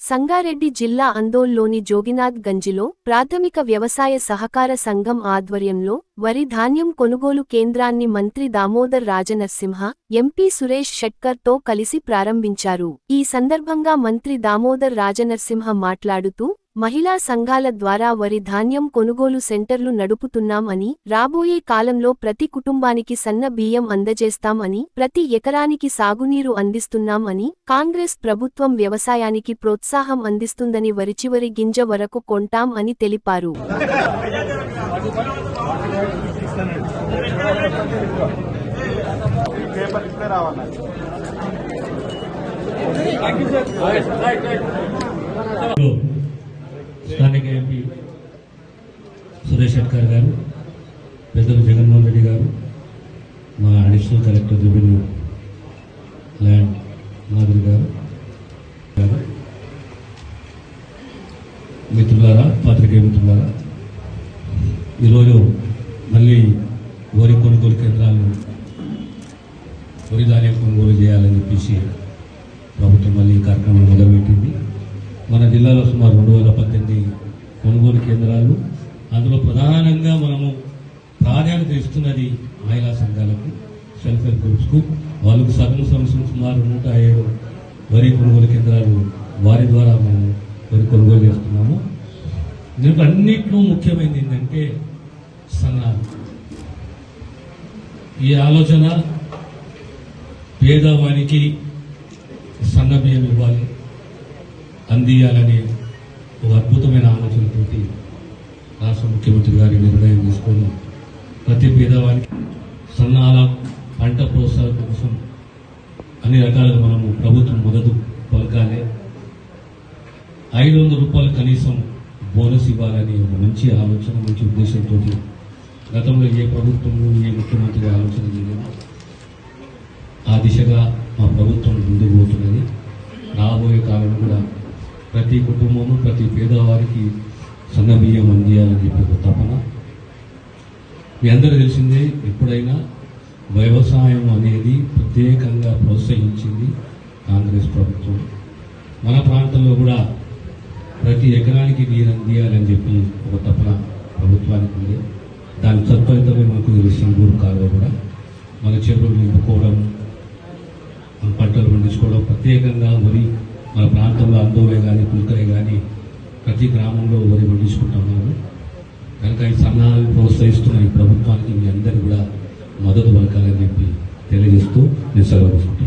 సంగారెడ్డి జిల్లా అందోల్లోని జోగినాథ్ గంజిలో ప్రాథమిక వ్యవసాయ సహకార సంఘం ఆధ్వర్యంలో వరి ధాన్యం కొనుగోలు కేంద్రాన్ని మంత్రి దామోదర్ రాజనరసింహ, ఎంపీ సురేష్ షెట్కర్ తో కలిసి ప్రారంభించారు. ఈ సందర్భంగా మంత్రి దామోదర్ రాజనరసింహ మాట్లాడుతూ, మహిళా సంఘాల ద్వారా వరి ధాన్యం కొనుగోలు సెంటర్లు నడుపుతున్నాం అని, రాబోయే కాలంలో ప్రతి కుటుంబానికి సన్న బియ్యం అందజేస్తాం అని, ప్రతి ఎకరానికి సాగునీరు అందిస్తున్నాం అని, కాంగ్రెస్ ప్రభుత్వం వ్యవసాయానికి ప్రోత్సాహం అందిస్తుందని వరిచివరి గింజ వరకు కొంటాం అని తెలిపారు. స్థానిక ఎంపీ సురేష్ షెట్కర్ గారు, పెద్దలు జగన్మోహన్ రెడ్డి గారు, మా additional collector revenue land Madhuri గారు, మిత్రులారా, పాత్రికేయ మిత్రులారా, ఈరోజు మళ్ళీ వరి కొనుగోలు కేంద్రాలను వరి ధాన్యం కొనుగోలు చేయాలని చెప్పేసి ప్రభుత్వం మళ్ళీ ఈ కార్యక్రమం మొదలుపెట్టింది. మన జిల్లాలో సుమారు 218 కొనుగోలు కేంద్రాలు, అందులో ప్రధానంగా మనము ప్రాధాన్యత ఇస్తున్నది మహిళా సంఘాలకు, సెల్ఫ్ హెల్ప్ గ్రూప్స్కు. వాళ్ళకు సగం సంవత్సరం సుమారు 107 వరి కొనుగోలు కేంద్రాలు వారి ద్వారా మనం వరి కొనుగోలు చేస్తున్నాము. దీనికి అన్నింటిలో ముఖ్యమైనది ఏంటంటే సన్నాలు. ఈ ఆలోచన పేదవానికి సన్న బియ్యం ఇవ్వాలి, అందియాలనే ఒక అద్భుతమైన ఆలోచనతోటి రాష్ట్ర ముఖ్యమంత్రి గారి నిర్ణయం తీసుకొని ప్రతి పేదవానికి సన్నాల పంట ప్రోత్సాహం కోసం అన్ని రకాలుగా మనము ప్రభుత్వం మొదలు పలకాలి. 500 రూపాయలు కనీసం బోనస్ ఇవ్వాలని ఒక మంచి ఆలోచన, మంచి ఉద్దేశంతో గతంలో ఏ ప్రభుత్వము ఏ ముఖ్యమంత్రి ఆలోచన చేయలేదు. ఆ దిశగా మా ప్రభుత్వం ముందుకు పోతున్నది. రాబోయే కాలం కూడా ప్రతి కుటుంబము, ప్రతి పేదవారికి సన్న బియ్యం అందియాలని చెప్పి ఒక తపన. మీ అందరూ తెలిసిందే, ఎప్పుడైనా వ్యవసాయం అనేది ప్రత్యేకంగా ప్రోత్సహించింది కాంగ్రెస్ ప్రభుత్వం. మన ప్రాంతంలో కూడా ప్రతి ఎకరానికి నీరు అందియాలని చెప్పి ఒక తపన ప్రభుత్వానికి ఉంది. దాని తత్ఫలితమే మనకు సింగూరు కాలువ కూడా మన చెరువులు నింపుకోవడం, మన పంటలు పండించుకోవడం, ప్రత్యేకంగా వరి మన ప్రాంతంలో అందోలే కానీ పుల్కరే కానీ ప్రతి గ్రామంలో వరి పండించుకుంటున్నాము. కనుక ఈ సన్నాహాలను ప్రోత్సహిస్తున్న ఈ ప్రభుత్వానికి మీ అందరూ కూడా మద్దతు పలకాలని చెప్పి తెలియజేస్తూ నేను సెలవు తీసుకుంటున్నాను.